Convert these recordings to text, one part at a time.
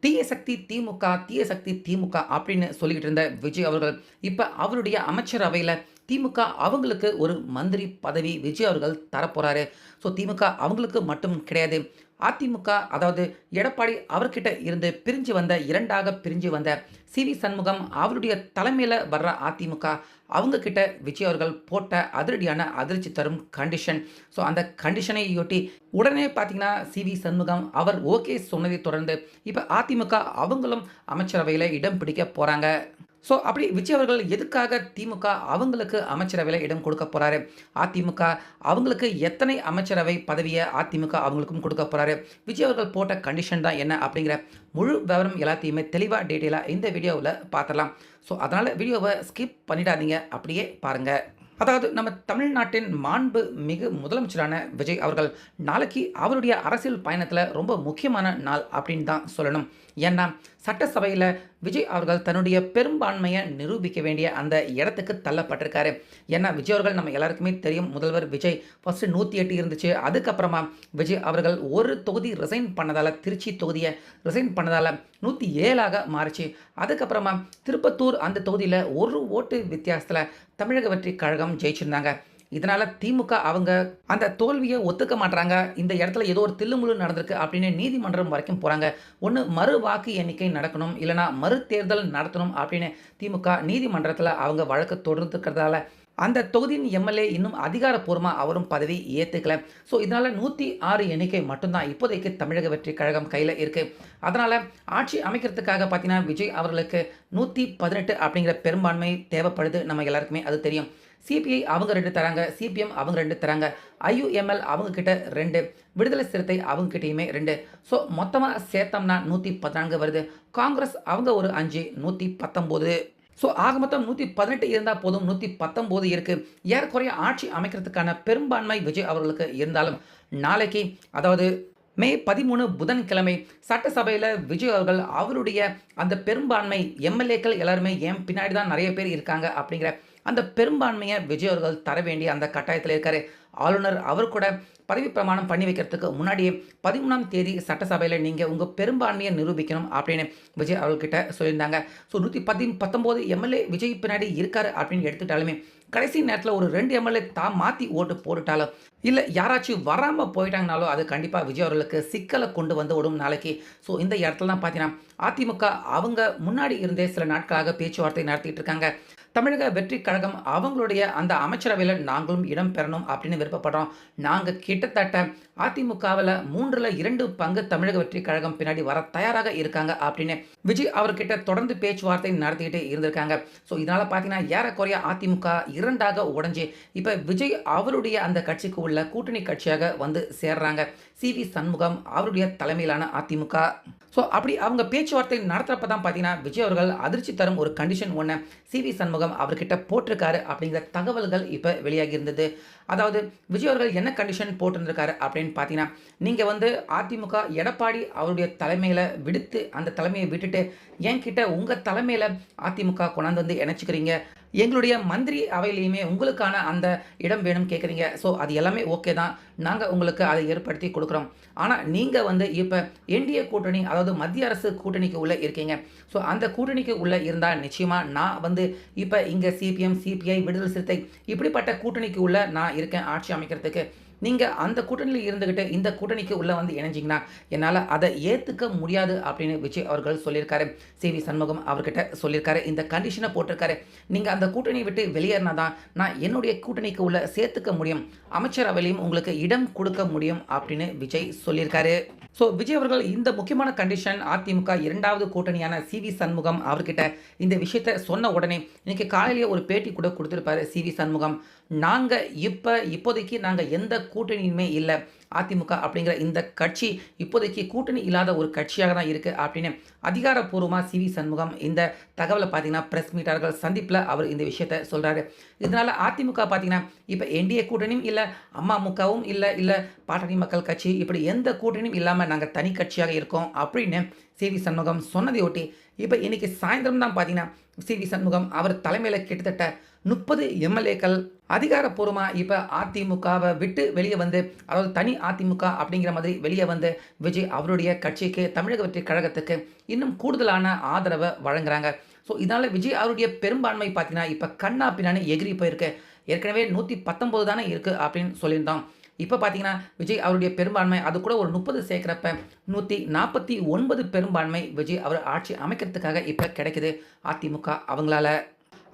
தீய சக்தி திமுக, தீய சக்தி திமுக அப்படின்னு சொல்லிக்கிட்டு இருந்த விஜய் அவர்கள், இப்ப அவருடைய அமைச்சரவையில திமுக அவங்களுக்கு ஒரு மந்திரி பதவி விஜய் அவர்கள் தரப்போறாரு. திமுக அவங்களுக்கு மட்டும் கிடையாது. அதிமுக அதாவது எடப்பாடி அவர்கிட்ட இருந்து பிரிஞ்சு வந்த 2ஆக பிரிஞ்சு வந்த சி.வி. சண்முகம் அவருடைய தலைமையில வர்ற அதிமுக அவங்க கிட்ட விஜய் அவர்கள் போட்ட அதிரடியான அதிர்ச்சி தரும் கண்டிஷன். அந்த கண்டிஷனையொட்டி உடனே பார்த்தீங்கன்னா சி.வி. சண்முகம் அவர் ஓகே சொன்னதை தொடர்ந்து இப்ப அதிமுக அவங்களும் அமைச்சரவையில இடம் பிடிக்க போறாங்க. அப்படி விஜய் அவர்கள் எதுக்காக திமுக அவங்களுக்கு அமைச்சரவையில இடம் கொடுக்க போறாரு? அதிமுக அவங்களுக்கு எத்தனை அமைச்சரவை பதவிய அதிமுக அவங்களுக்கும் கொடுக்க போறாரு? விஜய் அவர்கள் போட்ட கண்டிஷன் தான் என்ன அப்படிங்கிற முழு விவரம் எல்லாத்தையுமே தெளிவா டீட்டெயிலா இந்த வீடியோவுல பார்த்துடலாம். அதனால வீடியோவ ஸ்கிப் பண்ணிடாதீங்க. அப்படியே பாருங்க. அதாவது நம்ம தமிழ்நாட்டின் மாண்பு மிகு முதலமைச்சரான விஜய் அவர்கள் நாளைக்கு அவருடைய அரசியல் பயணத்தில் ரொம்ப முக்கியமான நாள் அப்படின்னு தான் சொல்லணும். ஏன்னா சட்டசபையில் விஜய் அவர்கள் தன்னுடைய பெரும்பான்மையை நிரூபிக்க வேண்டிய அந்த இடத்துக்கு தள்ளப்பட்டிருக்காரு. ஏன்னா விஜய் அவர்கள் நம்ம எல்லாருக்குமே தெரியும், முதல்வர் விஜய் ஃபர்ஸ்ட் 108 இருந்துச்சு. அதுக்கப்புறமா விஜய் அவர்கள் ஒரு தொகுதி ரிசைன் பண்ணதால், திருச்சி தொகுதியை ரிசைன் பண்ணதால் 107ஆக மாறிச்சு. அதுக்கப்புறமா திருப்பத்தூர் அந்த தொகுதியில் ஒரு ஓட்டு வித்தியாசத்தில் தமிழக வெற்றி கழகம் ஜெயிச்சிருந்தாங்க. இதனால திமுக அவங்க அந்த தோல்வியை ஒத்துக்க மாட்டாங்க. இந்த இடத்துல ஏதோ ஒரு தில்லுமுள்ளு நடந்திருக்கு அப்படின்னு நீதிமன்றம் வரைக்கும் போறாங்க. ஒன்று மறு வாக்கு எண்ணிக்கை நடக்கணும், இல்லைனா மறு தேர்தல் நடத்தணும் அப்படின்னு திமுக நீதிமன்றத்தில் அவங்க வழக்கு தொடர்ந்துக்கிறதால அந்த தொகுதியின் எம்எல்ஏ இன்னும் அதிகாரப்பூர்வமாக அவரும் பதவி ஏற்றுக்கல. இதனால் 106 எண்ணிக்கை மட்டும்தான் இப்போதைக்கு தமிழக வெற்றி கழகம் கையில் இருக்குது. அதனால் ஆட்சி அமைக்கிறதுக்காக பார்த்தீங்கன்னா விஜய் அவர்களுக்கு 118 அப்படிங்கிற பெரும்பான்மை தேவைப்படுது. நம்ம எல்லாருக்குமே அது தெரியும். சிபிஐ அவங்க 2 தராங்க, சிபிஎம் அவங்க 2 தராங்க, ஐயுஎம்எல் அவங்க கிட்ட 2, விடுதலை சிறுத்தை அவங்க கிட்டேயுமே 2. மொத்தமாக சேர்த்தோம்னா 114 வருது. காங்கிரஸ் அவங்க ஒரு 5, 119. ஆக மொத்தம் 118 இருந்தால் போதும், 119 இருக்குது. ஏறக்குறைய ஆட்சி அமைக்கிறதுக்கான பெரும்பான்மை விஜய் அவர்களுக்கு இருந்தாலும் நாளைக்கு அதாவது மே 13 புதன்கிழமை சட்டசபையில் விஜய் அவர்கள் அவருடைய அந்த பெரும்பான்மை எம்எல்ஏக்கள் எல்லாருமே ஏன் பின்னாடி தான் நிறைய பேர் இருக்காங்க அப்படிங்கிற அந்த பெரும்பான்மையை விஜய் அவர்கள் தர வேண்டிய அந்த கட்டாயத்தில் இருக்காரு. ஆளுநர் அவர் கூட பதவி பிரமாணம் பண்ணி வைக்கிறதுக்கு முன்னாடியே 13ஆம் தேதி சட்டசபையில் நீங்கள் உங்கள் பெரும்பான்மையை நிரூபிக்கணும் அப்படின்னு விஜய் அவர்கிட்ட சொல்லியிருந்தாங்க. 119 எம்எல்ஏ விஜய் பின்னாடி இருக்காரு அப்படின்னு எடுத்துட்டாலுமே கடைசி நேரத்தில் ஒரு 2 எம்எல்ஏ தான் மாற்றி ஓட்டு போட்டுட்டாலும், இல்லை யாராச்சும் வராமல் போயிட்டாங்கனாலும் அது கண்டிப்பாக விஜய் அவர்களுக்கு சிக்கலை கொண்டு வந்து விடும் நாளைக்கு. இந்த இடத்துல தான் பார்த்தீங்கன்னா அதிமுக அவங்க முன்னாடி இருந்தே சில நாட்களாக பேச்சுவார்த்தை நடத்திட்டு இருக்காங்க. தமிழக வெற்றி கழகம் அவங்களுடைய அந்த அமைச்சரவையில் நாங்களும் இடம் பெறணும் அப்படின்னு விருப்பப்படுறோம். நாங்கள் கிட்டத்தட்ட அதிமுகவில் 2 பங்கு தமிழக வெற்றி கழகம் பின்னாடி வர தயாராக இருக்காங்க அப்படின்னு விஜய் அவர்கிட்ட தொடர்ந்து பேச்சுவார்த்தை நடத்திக்கிட்டே இருந்திருக்காங்க. இதனால் பார்த்தீங்கன்னா ஏறக்குறைய அதிமுக 2ஆக உடைஞ்சு இப்போ விஜய் அவருடைய அந்த கட்சிக்கு உள்ள கூட்டணி கட்சியாக வந்து சேர்றாங்க. சி.வி. சண்முகம் அவருடைய தலைமையிலான அதிமுக. அப்படி அவங்க பேச்சுவார்த்தை நடத்துறப்ப தான் பார்த்தீங்கன்னா விஜய் அவர்கள் அதிர்ச்சி தரும் ஒரு கண்டிஷன் ஒன்று சி.வி. சண்முகம் அவர்கிட்ட போட்டிருக்காரு அப்படிங்கிற தகவல்கள் இப்போ வெளியாகி இருந்தது. அதாவது விஜய் அவர்கள் என்ன கண்டிஷன் போட்டிருந்திருக்காரு அப்படின்னு பார்த்தீங்கன்னா, நீங்கள் வந்து அதிமுக எடப்பாடி அவருடைய தலைமையில் விடுத்து அந்த தலைமையை விட்டுட்டு என்கிட்ட உங்கள் தலைமையில் அதிமுக கொண்டாந்து வந்து இணைச்சிக்கிறீங்க, எங்களுடைய மந்திரி அவையிலையுமே உங்களுக்கான அந்த இடம் வேணும் கேட்குறீங்க. அது எல்லாமே ஓகே தான், நாங்கள் உங்களுக்கு அதை ஏற்படுத்தி கொடுக்குறோம். ஆனால் நீங்கள் வந்து இப்போ என்டிஏ கூட்டணி அதாவது மத்திய அரசு கூட்டணிக்கு உள்ளே இருக்கீங்க. அந்த கூட்டணிக்கு உள்ளே இருந்தால் நிச்சயமாக நான் வந்து இப்போ இங்கே சிபிஎம், சிபிஐ, விடுதலை சிறுத்தை இப்படிப்பட்ட கூட்டணிக்கு உள்ளே நான் இருக்கேன் ஆட்சி அமைக்கிறதுக்கு. நீங்கள் அந்த கூட்டணியில் இருந்துக்கிட்டு இந்த கூட்டணிக்கு உள்ளே வந்து இணைஞ்சிங்கன்னா என்னால் அதை ஏற்றுக்க முடியாது அப்படின்னு விஜய் அவர்கள் சொல்லியிருக்காரு. சி.வி. சண்முகம் அவர்கிட்ட சொல்லியிருக்காரு, இந்த கண்டிஷனை போட்டிருக்காரு. நீங்கள் அந்த கூட்டணியை விட்டு வெளியேறினா தான் நான் என்னுடைய கூட்டணிக்கு உள்ள சேர்த்துக்க முடியும், அமைச்சரவையிலையும் உங்களுக்கு இடம் கொடுக்க முடியும் அப்படின்னு விஜய் சொல்லியிருக்காரு. விஜய் அவர்கள் இந்த முக்கியமான கண்டிஷன் அதிமுக 2வது கூட்டணியான சி.வி. சண்முகம் அவர்கிட்ட இந்த விஷயத்தை சொன்ன உடனே இன்னைக்கு காலையிலேயே ஒரு பேட்டி கூட கொடுத்துருப்பாரு சி.வி. சண்முகம். நாங்கள் இப்போதைக்கு நாங்கள் எந்த கூட்டணியுமே இல்லை, அதிமுக அப்படிங்கிற இந்த கட்சி இப்போதைக்கு கூட்டணி இல்லாத ஒரு கட்சியாக தான் இருக்குது அப்படின்னு அதிகாரப்பூர்வமாக சி.வி. சண்முகம் இந்த தகவலை பார்த்தீங்கன்னா பிரஸ் மீட்டாளர்கள் சந்திப்பில் அவர் இந்த விஷயத்தை சொல்கிறாரு. இதனால் அதிமுக பார்த்தீங்கன்னா இப்போ என்டிஏ கூட்டணியும் இல்லை, அமமுகவும் இல்லை பாட்டாளி மக்கள் கட்சி இப்படி எந்த கூட்டணியும் இல்லாமல் நாங்கள் தனி கட்சியாக இருக்கோம் அப்படின்னு சி.வி. சண்முகம் சொன்னதையொட்டி இப்போ இன்னைக்கு சாயந்தரம் தான் பார்த்தீங்கன்னா சி.வி. சண்முகம் அவர் தலைமையில் கிட்டத்தட்ட 30 எம்எல்ஏக்கள் அதிகாரப்பூர்வமா இப்ப அதிமுகவ விட்டு வெளிய வந்து, அதாவது தனி அதிமுக அப்படிங்கிற மாதிரி வெளிய வந்து, விஜய் அவருடைய கட்சிக்கு, தமிழக வெற்றிக் கழகத்துக்கு இன்னும் கூடுதலான ஆதரவ வழங்குறாங்க. ஸோ, இதனால விஜய் அவருடைய பெரும்பான்மை பார்த்தீங்கன்னா, இப்ப கன்னா பின்னான்னு எகிறி போயிருக்கு. ஏற்கனவே 119 தானே இருக்கு அப்படின்னு சொல்லியிருந்தோம். இப்ப பார்த்தீங்கன்னா, விஜய் அவருடைய பெரும்பான்மை அது கூட ஒரு 30 சேர்க்கிறப்ப 149 பெரும்பான்மை விஜய் அவர் ஆட்சி அமைக்கிறதுக்காக இப்ப கிடைக்குது அதிமுக அவங்களால.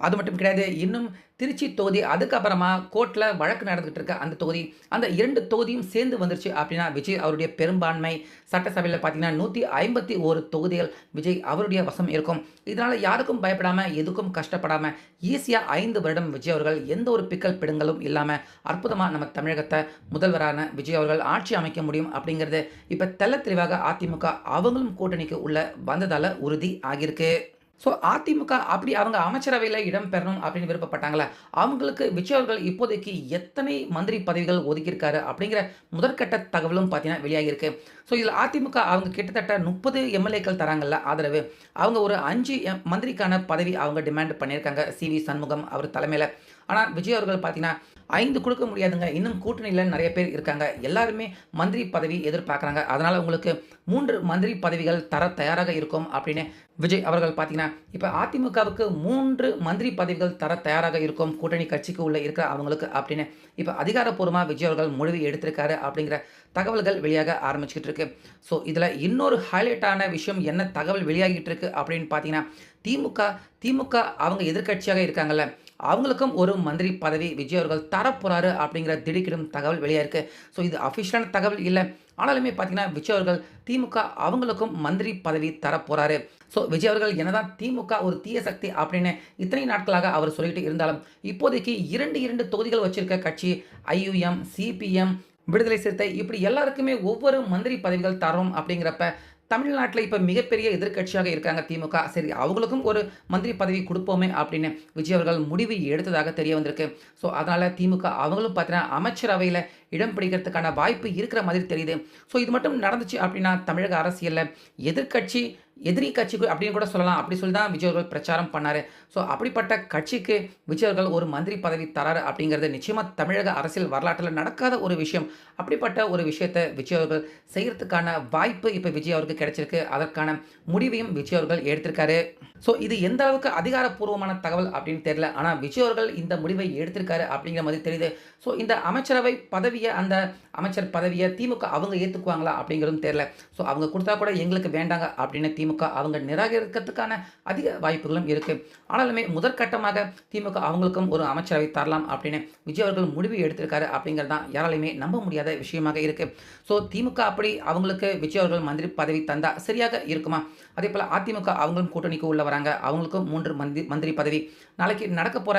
அது மட்டும் கிடையாது. இன்னும் திருச்சி தொகுதி, அதுக்கப்புறமா கோர்ட்ல வழக்கு நடந்துகிட்டு இருக்க அந்த தொகுதி, அந்த 2 தொகுதியும் சேர்ந்து வந்துருச்சு அப்படின்னா, விஜய் அவருடைய பெரும்பான்மை சட்டசபையில பார்த்தீங்கன்னா, 151 தொகுதிகள் விஜய் அவருடைய வசம் இருக்கும். இதனால யாருக்கும் பயப்படாம, எதுக்கும் கஷ்டப்படாம, ஈஸியா 5 வருடம் விஜய் அவர்கள் எந்த ஒரு பிக்கல் பிடுங்கலும் இல்லாம, அற்புதமா நம்ம தமிழகத்த முதல்வரான விஜய் அவர்கள் ஆட்சி அமைக்க முடியும் அப்படிங்கிறது, இப்ப தெள்ளத் தெளிவாக அதிமுக அவங்களும் கூட்டணிக்கு உள்ள வந்ததால உறுதி ஆகியிருக்கு. ஸோ அதிமுக அப்படி அவங்க அமைச்சரவையில இடம் பெறணும் அப்படின்னு விருப்பப்பட்டாங்களா, அவங்களுக்கு விஜய் அவர்கள் இப்போதைக்கு எத்தனை மந்திரி பதவிகள் ஒதுக்கியிருக்காரு அப்படிங்கிற முதற்கட்ட தகவலும் பார்த்தீங்கன்னா வெளியாகியிருக்கு. ஸோ இதில் அதிமுக அவங்க கிட்டத்தட்ட 30 எம்எல்ஏக்கள் தராங்கல்ல ஆதரவு. அவங்க ஒரு 5 மந்திரிக்கான பதவி அவங்க டிமாண்ட் பண்ணியிருக்காங்க சி.வி. சண்முகம் அவர் தலைமையில. ஆனா விஜய் அவர்கள் பார்த்தீங்கன்னா 5 குடுக்க முடியாதுங்க. இன்னும் கூட்டணியில நெறைய பேர் இருக்காங்க. எல்லாருமே மந்திரி பதவி எதிர்பார்க்குறாங்க. அதனால உங்களுக்கு 3 மந்திரி பதவிகள் தர தயாராக இருக்கும் அப்படின்னு விஜய் அவர்கள் பார்த்தீங்கன்னா, இப்ப அதிமுகவுக்கு 3 மந்திரி பதவிகள் தர தயாராக இருக்கும் கூட்டணி கட்சிக்கு உள்ள இருக்கிற அவங்களுக்கு அப்படின்னு இப்ப அதிகாரப்பூர்வமா விஜய் அவர்கள் முடிவு எடுத்திருக்காரு அப்படிங்கிற தகவல்கள் வெளியாக ஆரம்பிச்சுக்கிட்டு இருக்கு. ஸோ இதில இன்னொரு ஹைலைட்டான விஷயம் என்ன தகவல் வெளியாகிட்டு இருக்கு அப்படின்னு பார்த்தீங்கன்னா, திமுக திமுக அவங்க எதிர்க்கட்சியாக இருக்காங்கல்ல, அவங்களுக்கும் ஒரு மந்திரி பதவி விஜய் அவர்கள் தரப்போறாரு அப்படிங்கிற திடுக்கிடும் தகவல் வெளியாயிருக்கு. ஸோ இது அஃபிஷியலான தகவல் இல்ல. ஆனாலுமே பார்த்தீங்கன்னா, விஜய் அவர்கள் திமுக அவங்களுக்கும் மந்திரி பதவி தரப்போறாரு. ஸோ விஜய் அவர்கள் என்னதான் திமுக ஒரு தீய சக்தி அப்படின்னு இத்தனை நாட்களாக அவர் சொல்லிட்டு இருந்தாலும், இப்போதைக்கு 2 தொகுதிகள் வச்சிருக்க கட்சி ஐயுஎம், சிபிஎம், விடுதலை சிறுத்தை இப்படி எல்லாருக்குமே ஒவ்வொரு மந்திரி பதவிகள் தரோம் அப்படிங்கிறப்ப, தமிழ்நாட்டில இப்ப மிகப்பெரிய எதிர்க்கட்சியாக இருக்காங்க திமுக. சரி அவங்களுக்கும் ஒரு மந்திரி பதவி குடுப்போமே அப்படின்னு விஜய் அவர்கள் முடிவு எடுத்ததாக தெரிய வந்திருக்கு. ஸோ அதனால திமுக அவங்களும் பார்த்தீங்கன்னா, அமைச்சரவையில இடம் பிடிக்கிறதுக்கான வாய்ப்பு இருக்கிற மாதிரி தெரியுது. ஸோ இது மட்டும் நடந்துச்சு அப்படின்னா, தமிழக அரசியல்ல எதிர்க்கட்சி, எதிரி கட்சிக்கு அப்படின்னு கூட சொல்லலாம். அப்படி சொல்லி தான் விஜய் அவர்கள் பிரச்சாரம் பண்ணாரு. ஸோ அப்படிப்பட்ட கட்சிக்கு விஜய் அவர்கள் ஒரு மந்திரி பதவி தராரு அப்படிங்கிறது நிச்சயமா தமிழக அரசியல் வரலாற்றில நடக்காத ஒரு விஷயம். அப்படிப்பட்ட ஒரு விஷயத்த விஜய் அவர்கள் செய்யறதுக்கான வாய்ப்பு இப்ப விஜய் அவருக்கு கிடைச்சிருக்கு. அதற்கான முடிவையும் விஜய் அவர்கள் எடுத்திருக்காரு. ஸோ இது எந்த அளவுக்கு அதிகாரப்பூர்வமான தகவல் அப்படின்னு தெரியல. ஆனா விஜய் அவர்கள் இந்த முடிவை எடுத்திருக்காரு அப்படிங்கிற மாதிரி தெரியுது. ஸோ இந்த அமைச்சரவை பதவிய, அந்த அமைச்சர் பதவிய திமுக அவங்க ஏத்துக்குவாங்களா அப்படிங்கிறதும் தெரியல. ஸோ அவங்க குடுத்தா கூட எங்களுக்கு வேண்டாங்க அப்படின்னு திமுக அவங்க நிராகரிக்கிறதுக்கான அதிக வாய்ப்புகளும் இருக்கு. ஆனாலுமே முதற்கட்டமாக திமுக அவங்களுக்கும் ஒரு அமைச்சரவை தரலாம் அப்படின்னு விஜய் அவர்கள் முடிவு எடுத்திருக்காரு அப்படிங்கிறது தான் யாராலையுமே நம்ப முடியாத விஷயமாக இருக்கு. ஸோ திமுக அப்படி அவங்களுக்கு விஜய் அவர்கள் மந்திரி பதவி தந்தா சரியாக இருக்குமா? அதேபோல அதிமுக அவங்களும் கூட்டணிக்கு உள்ள வராங்க. அவங்களுக்கும் 3 மந்திரி பதவி. நாளைக்கு நடக்கப் போற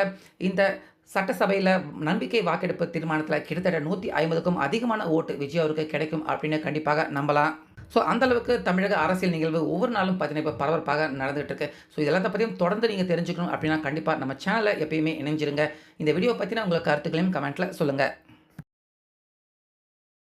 இந்த சட்டசபையில நம்பிக்கை வாக்கெடுப்பு தீர்மானத்தில கிட்டத்தட்ட 150க்கும் அதிகமான ஓட்டு விஜய் அவருக்கு கிடைக்கும் அப்படின்னு கண்டிப்பாக நம்பலாம். ஸோ அந்த அளவுக்கு தமிழக அரசியல் நிகழ்வு ஒவ்வொரு நாளும் பார்த்தீங்கன்னா, இப்ப பரபரப்பாக நடந்துகிட்டு இருக்கு. ஸோ இது எல்லாத்த பத்தியும் தொடர்ந்து நீங்க தெரிஞ்சுக்கணும் அப்படின்னா, கண்டிப்பா நம்ம சேனல்ல எப்பயுமே இணைஞ்சிருங்க. இந்த வீடியோ பத்தின உங்க கருத்துக்களையும் கமெண்ட்ல சொல்லுங்க.